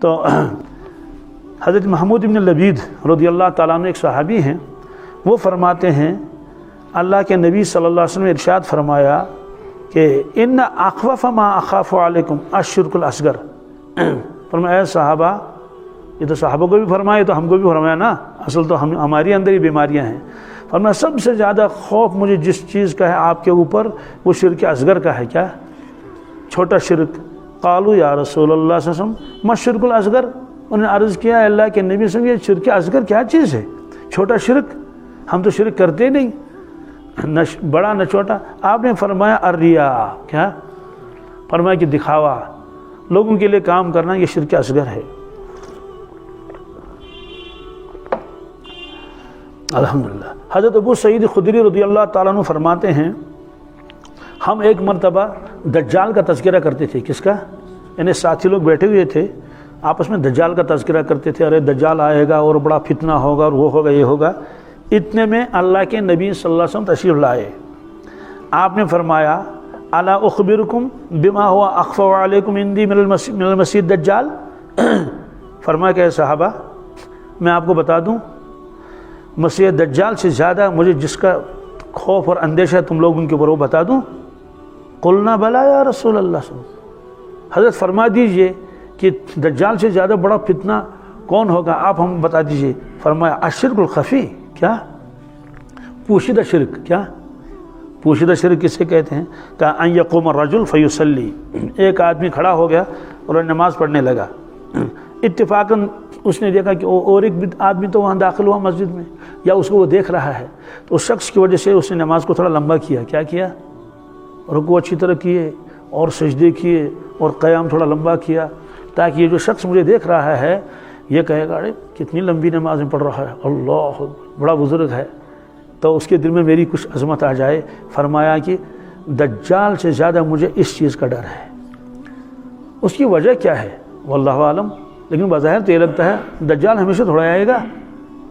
تو حضرت محمود بن لبید رضی اللہ تعالیٰ عنہ ایک صحابی ہیں، وہ فرماتے ہیں اللہ کے نبی صلی اللہ علیہ وسلم نے ارشاد فرمایا کہ ان اخوف ما اخاف علیکم الشرک الاصغر۔ فرمایا اے صحابہ، یہ تو صحابہ کو بھی فرمایا تو ہم کو بھی فرمایا نا، اصل تو ہماری اندر ہی بیماریاں ہیں۔ فرمایا سب سے زیادہ خوف مجھے جس چیز کا ہے آپ کے اوپر وہ شرک اصغر کا ہے۔ کیا؟ چھوٹا شرک۔ قالوا یا رسول اللہ صلی اللہ علیہ وسلم ما الشرک الاصغر، انہوں نے عرض کیا اللہ کے نبی صلی اللہ علیہ وسلم یہ شرک اصغر کیا چیز ہے؟ چھوٹا شرک، ہم تو شرک کرتے نہیں، نہ بڑا نہ چھوٹا۔ آپ نے فرمایا الریا، کیا؟ فرمایا کہ دکھاوا، لوگوں کے لیے کام کرنا، یہ شرک اصغر ہے۔ الحمدللہ۔ حضرت ابو سعید خدری رضی اللہ تعالیٰ عنہ فرماتے ہیں ہم ایک مرتبہ دجال کا تذکرہ کرتے تھے۔ کس کا؟ یعنی ساتھی لوگ بیٹھے ہوئے تھے، آپس میں دجال کا تذکرہ کرتے تھے، ارے دجال آئے گا اور بڑا فتنہ ہوگا اور وہ ہوگا یہ ہوگا۔ اتنے میں اللہ کے نبی صلی اللہ علیہ وسلم تشریف لائے۔ آپ نے فرمایا الا اخبرکم بما هو اخفى علیکم عندی من المسیح الدجال۔ فرمایا کہ صحابہ میں آپ کو بتا دوں مسیح دجال سے زیادہ مجھے جس کا خوف اور اندیشہ ہے تم لوگ ان کے اوپر وہ بتا دوں؟ قلنا بلا یا رسول اللہ صلی اللہ علیہ وسلم۔ حضرت فرما دیجئے کہ دجال سے زیادہ بڑا فتنہ کون ہوگا، آپ ہم بتا دیجئے۔ فرمایا الشرک الخفی، کیا؟ پوشیدہ شرک۔ کیا پوشیدہ شرک کسے کہتے ہیں؟ کہ ان یقوم الرجل فیصلی، ایک آدمی کھڑا ہو گیا اور نماز پڑھنے لگا، اتفاقاً اس نے دیکھا کہ اور ایک آدمی تو وہاں داخل ہوا مسجد میں، یا اس کو وہ دیکھ رہا ہے، تو اس شخص کی وجہ سے اس نے نماز کو تھوڑا لمبا کیا۔ کیا کیا؟ رکوع اچھی طرح کیے اور سجدے کیے اور قیام تھوڑا لمبا کیا، تاکہ یہ جو شخص مجھے دیکھ رہا ہے یہ کہے گا ارے کتنی لمبی نمازیں پڑھ رہا ہے، اللہ بڑا بزرگ ہے، تو اس کے دل میں میری کچھ عظمت آ جائے۔ فرمایا کہ دجال سے زیادہ مجھے اس چیز کا ڈر ہے۔ اس کی وجہ کیا ہے واللہ عالم، لیکن بظاہر تو یہ لگتا ہے دجال ہمیشہ تھوڑا آئے گا،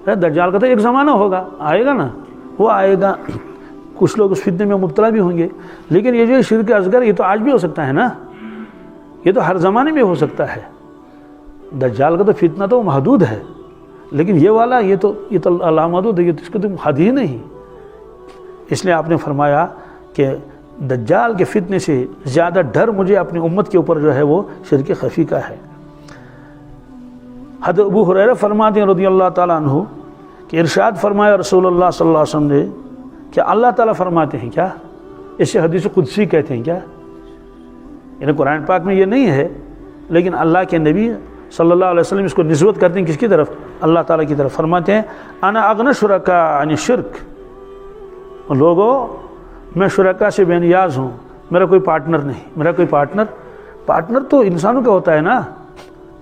دجال کا تو ایک زمانہ ہوگا، آئے گا نا، وہ آئے گا، کچھ لوگ اس فتنے میں مبتلا بھی ہوں گے، لیکن یہ جو شرک اصغر یہ تو آج بھی ہو سکتا ہے نا، یہ تو ہر زمانے میں ہو سکتا ہے۔ دجال کا تو فتنہ تو محدود ہے، لیکن یہ والا یہ تو لامحدود ہے، یہ تو اس کو تو حد ہی نہیں۔ اس لیے آپ نے فرمایا کہ دجال کے فتنے سے زیادہ ڈر مجھے اپنی امت کے اوپر جو ہے وہ شرک خفی کا ہے۔ حضرت ابو ہریرہ فرماتے ہیں رضی اللہ تعالیٰ عنہ کہ ارشاد فرمایا رسول اللہ صلی اللہ علیہ وسلم نے کہ اللہ تعالیٰ فرماتے ہیں، کیا اسے حدیث قدسی کہتے ہیں، کیا یعنی قرآن پاک میں یہ نہیں ہے، لیکن اللہ کے نبی صلی اللہ علیہ وسلم اس کو نسبت کرتے ہیں کس کی طرف؟ اللہ تعالیٰ کی طرف۔ فرماتے ہیں انا اغنی شرکاء عن الشرک، لوگوں میں شرکا سے بے نیاز ہوں، میرا کوئی پارٹنر نہیں۔ میرا کوئی پارٹنر تو انسانوں کا ہوتا ہے نا،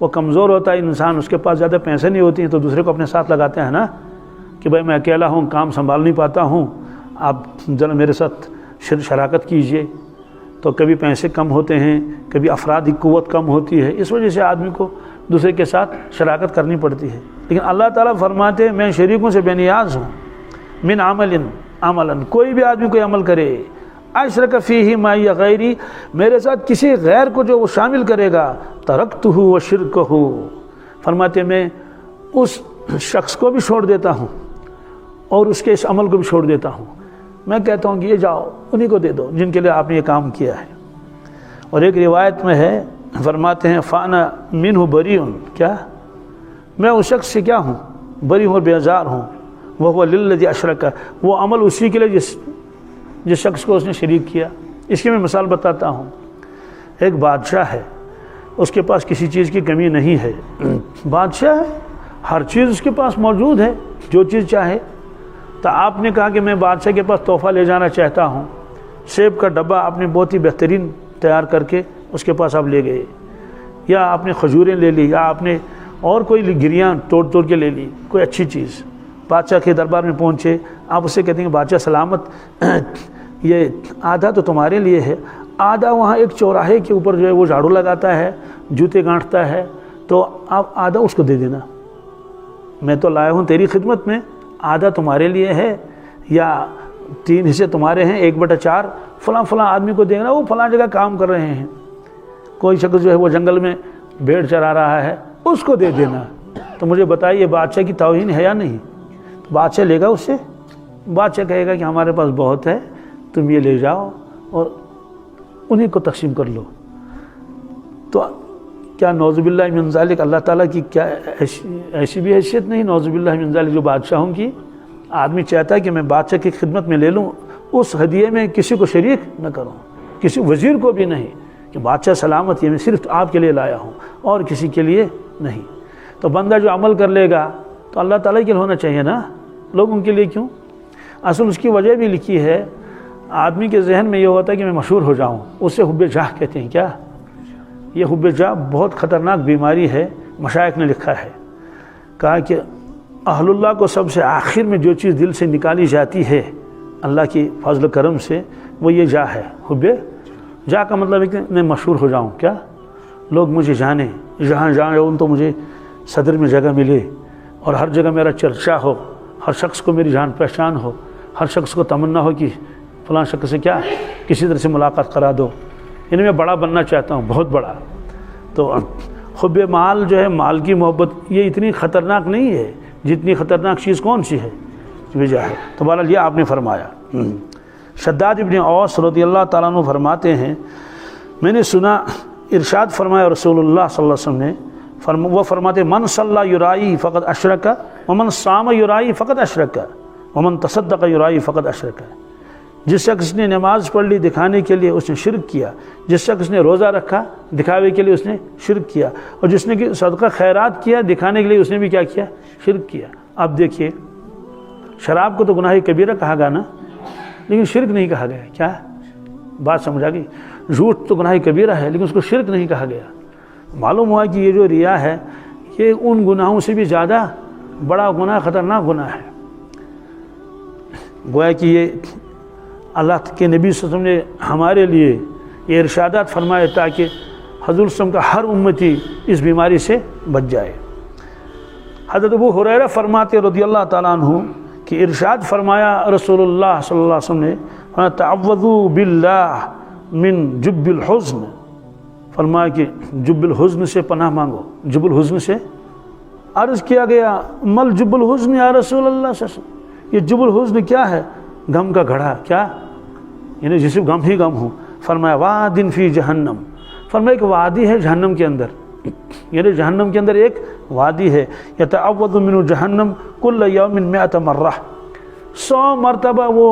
وہ کمزور ہوتا ہے انسان، اس کے پاس زیادہ پیسے نہیں ہوتی ہیں تو دوسرے کو اپنے ساتھ لگاتے ہیں نا، کہ بھائی میں اکیلا ہوں، کام سنبھال نہیں پاتا ہوں، آپ ذرا میرے ساتھ شراکت کیجئے۔ تو کبھی پیسے کم ہوتے ہیں، کبھی افرادی قوت کم ہوتی ہے، اس وجہ سے آدمی کو دوسرے کے ساتھ شراکت کرنی پڑتی ہے۔ لیکن اللہ تعالیٰ فرماتے ہیں میں شریکوں سے بے نیاز ہوں۔ من عملا، کوئی بھی آدمی کوئی عمل کرے، اشرک فیہ معی غیری، میرے ساتھ کسی غیر کو جو وہ شامل کرے گا، ترکتہ وشرکہ، فرماتے میں اس شخص کو بھی چھوڑ دیتا ہوں اور اس کے اس عمل کو بھی چھوڑ دیتا ہوں۔ میں کہتا ہوں کہ یہ جاؤ انہی کو دے دو جن کے لیے آپ نے یہ کام کیا ہے۔ اور ایک روایت میں ہے فرماتے ہیں فانا منہ بریء، کیا میں اس شخص سے کیا ہوں؟ بری ہوں اور بیزار ہوں۔ وہ للذی اشرک، وہ عمل اسی کے لیے جس شخص کو اس نے شریک کیا۔ اس کی میں مثال بتاتا ہوں۔ ایک بادشاہ ہے، اس کے پاس کسی چیز کی کمی نہیں ہے، بادشاہ ہے، ہر چیز اس کے پاس موجود ہے، جو چیز چاہے۔ تو آپ نے کہا کہ میں بادشاہ کے پاس تحفہ لے جانا چاہتا ہوں، سیب کا ڈبہ آپ نے بہت ہی بہترین تیار کر کے اس کے پاس آپ لے گئے، یا آپ نے کھجوریں لے لی، یا آپ نے اور کوئی گریاں توڑ کے لے لی، کوئی اچھی چیز۔ بادشاہ کے دربار میں پہنچے، آپ اسے کہتے ہیں کہ بادشاہ سلامت، یہ آدھا تو تمہارے لیے ہے، آدھا وہاں ایک چوراہے کے اوپر جو ہے وہ جھاڑو لگاتا ہے، جوتے گانٹتا ہے، تو آپ آدھا اس کو دے دینا، میں تو لایا ہوں تیری خدمت میں، آدھا تمہارے لیے ہے، یا 3 حصے تمہارے ہیں، 1/4 فلاں آدمی کو دینا، وہ فلاں جگہ کام کر رہے ہیں۔ کوئی شخص جو ہے وہ جنگل میں भेड़ चरा रहा है उसको दे देना। तो मुझे बताइए बादशाह की तौहीन है या नहीं? तो बादशाह लेगा उससे? बादशाह कहेगा कि हमारे पास बहुत है, तुम ये ले जाओ और उन्हीं को तकसीम कर लो। तो क्या नौज़ुबिल्लाह मिन ज़ालिक अल्लाह ताला की क्या ऐसी भी हैसियत नहीं नौज़ुबिल्लाह मिन ज़ालिक जो बादशाहों की? आदमी चाहता है कि मैं बादशाह की खिदमत में ले लूँ, उस हदिये में किसी को शरीक न करूँ, किसी वज़ीर को भी नहीं, कि बादशाह सलामत ये मैं सिर्फ आपके लिए लाया हूँ और किसी के लिए नहीं। तो बंदा जो अमल कर लेगा तो अल्लाह ताला के लिए होना चाहिए ना, लोगों के लिए क्यों? असल उसकी वजह भी लिखी है। आदमी के जहन में ये होता है कि मैं मशहूर हो जाऊँ, उससे हुब्बे जाह कहते हैं। क्या ये हुब्बे जाह बहुत ख़तरनाक बीमारी है। मशाइख ने लिखा है, कहा कि अहलुल्लाह को सबसे आखिर में जो चीज़ दिल से निकाली जाती है अल्लाह की फजल करम से, वो ये जाह है। हुब्बे जाह का मतलब है कि मैं मशहूर हो जाऊँ, क्या लोग मुझे जाने, जहाँ जाऊँ तो मुझे सदर में जगह मिले और हर जगह मेरा चर्चा हो, हर शख्स को मेरी जान पहचान हो, हर शख्स को तमन्ना हो कि फ़लाँ शख्स से क्या किसी तरह से मुलाकात करा दो, इन्हें मैं बड़ा बनना चाहता हूँ, बहुत बड़ा। तो हुब्बे माल जो है, माल की मोहब्बत, ये इतनी ख़तरनाक नहीं है जितनी ख़तरनाक चीज़ कौन सी है? वजह है। तो बहरहाल ये आपने फरमाया। शद्दाद इब्न औस रज़ियल्लाहु ताला अन्हु फरमाते हैं, मैंने सुना इरशाद फरमाया रसूलुल्लाह सल्लल्लाहु अलैहि वसल्लम ने, वो फरमाते मन सल्ला युराई फ़क़द अशरका वमन साम युराई फ़क़द अशरका वमन तसद्दक़ युराई फ़क़द अशरका। जिस शख्स ने नमाज पढ़ ली दिखाने के लिए उसने शिरक किया, जिस शख्स ने रोज़ा रखा दिखावे के लिए उसने शिरक किया, और जिसने कि सदका खैरात किया दिखाने के लिए उसने भी क्या किया? शिरक किया। अब देखिए, शराब को तो गुनाह कबीरा कहा गया ना, लेकिन शिरक नहीं कहा गया। क्या बात समझ आ गई? झूठ तो गुनाह कबीरा है लेकिन उसको शिरक नहीं कहा गया। मालूम हुआ कि ये जो रिया है ये उन गुनाहों से भी ज़्यादा बड़ा गुनाह, ख़तरनाक गुनाह है। गोया कि ये अल्लाह के नबी सल्लल्लाहु अलैहि वसल्लम ने हमारे लिए ये इरशादात फरमाए ताकि हज़रत सल्लल्लाहु अलैहि वसल्लम का हर उम्मती इस बीमारी से बच जाए। हज़रत अबू हुरैरा फरमाते रज़ियल्लाहु ताला अन्हु कि इरशाद फरमाया रसूलुल्लाह सल्लल्लाहु अलैहि वसल्लम ने, तअव्वज़ू बिल्लाह मिन जुब्बिल हुज़्न, फरमाया कि जुब्बिल हुज़्न से पनाह मांगो। जुब्बुल हुज़्न से अर्ज़ किया गया, मल जुब्बुल हुज़्न या रसूलल्लाह सल्लल्लाहु अलैहि वसल्लम, ये जुब्बुल हुज़्न क्या है? गम का घड़ा, क्या यानी जिसे गम ही गम हो। फरमाया वादिन फ़ी जहन्नम, फरमाया एक वादी है जहन्नम के अंदर, यानी जहन्नम के अंदर एक वादी है। यतअव्वज़ु मिन जहन्नम कुल्ल यौमिन मिअत मर्रा, 100 मरतबा वो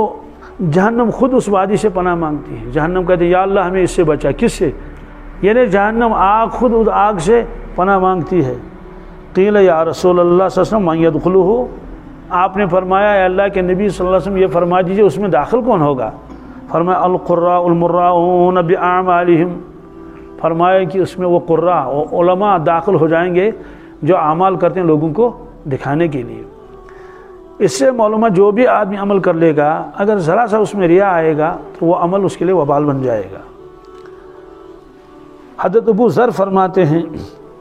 जहन्नम खुद उस वादी से पनाह मांगती है। जहन्नम कहते हैं या अल्लाह हमें इससे बचा। किससे? यानी जहन्नम आग खुद उस आग से पनाह मांगती है। क़ील या रसूलल्लाह सल्लल्लाहु अलैहि वसल्लम मन यदखुलुहु, आपने फरमाया अल्लाह के नबी सल्लल्लाहु अलैहि वसल्लम ये फरमा दीजिए उसमें दाखिल कौन होगा? फरमाया अल क़ुर्राउल मुर्राऊन बिअअमालिहिम, फरमाया कि उसमें वो कुर्रा और उलमा दाखिल हो जाएंगे जो अमाल करते हैं लोगों को दिखाने के लिए। इससे मालूम जो भी आदमी अमल कर लेगा अगर ज़रा सा उसमें रिया आएगा तो वो अमल उसके लिए वबाल बन जाएगा। हज़रत अबू ज़र फरमाते हैं,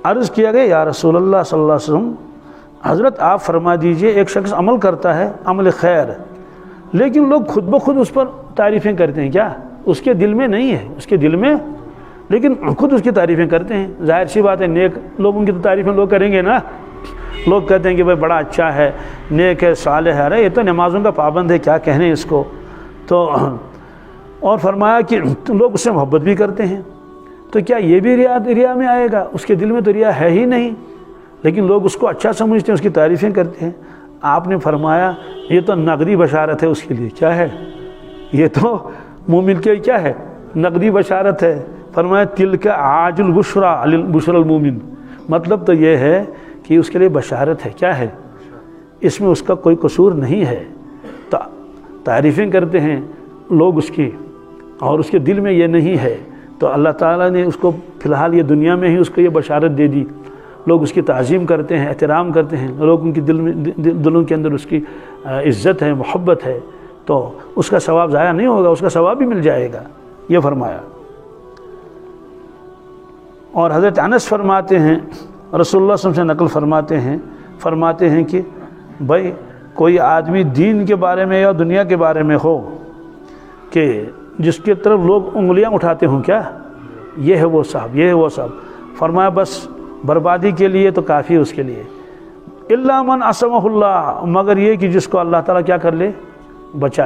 अर्ज़ किया गया या रसूलल्लाह सल्लल्लाहु अलैहि वसल्लम, हज़रत आप फरमा दीजिए एक शख्स अमल करता है अमल खैर, लेकिन लोग खुद ब खुद उस पर तारीफ़ें करते हैं। क्या उसके दिल में नहीं है? उसके दिल में, लेकिन खुद उसकी तारीफ़ें करते हैं। जाहिर सी बात है नेक लोगों की तो तारीफ़ें लोग करेंगे ना। लोग कहते हैं कि भाई बड़ा अच्छा है, नेक है, सालेह है, अरे ये तो नमाज़ों का पाबंद है, क्या कहने इसको। तो और फरमाया कि लोग उससे मोहब्बत भी करते हैं। तो क्या ये भी रिया में आएगा? उसके दिल में तो रिया है ही नहीं, लेकिन लोग उसको अच्छा समझते हैं, उसकी तारीफ़ें करते हैं। आपने फरमाया ये तो नगदी बशारत है उसके लिए। क्या है? ये तो मोमिन के क्या है? नगदी बशारत है। फरमाया तिलका आजुल बुशरा अलिल बुशरल मोमिन, मतलब तो ये है कि उसके लिए बशारत है। क्या है? इसमें उसका कोई कसूर नहीं है। तारीफ़ें करते हैं लोग उसकी और उसके दिल में ये नहीं है, तो अल्लाह ताला ने उसको फ़िलहाल ये दुनिया में ही उसको ये बशारत दे दी। लोग उसकी ताज़ीम करते हैं, एहतराम करते हैं, लोगों की दिलों के अंदर उसकी इज़्ज़त है, मोहब्बत है, तो उसका सवाब ज़ाया नहीं होगा, उसका सवाब भी मिल जाएगा। ये फरमाया। और हज़रत अनस फरमाते हैं, रसूलुल्लाह सल्लल्लाहु अलैहि वसल्लम से नकल फरमाते हैं कि भाई कोई आदमी दीन के बारे में या दुनिया के बारे में हो कि जिसके तरफ लोग उंगलियां उठाते हों, क्या ये है वो साहब, ये है वो साहब, फरमाया बस بربادی کے لیے تو کافی اس کے لیے. الا من عصمہ اللہ، مگر یہ کہ جس کو اللہ تعالیٰ کیا کر لے، بچا لے.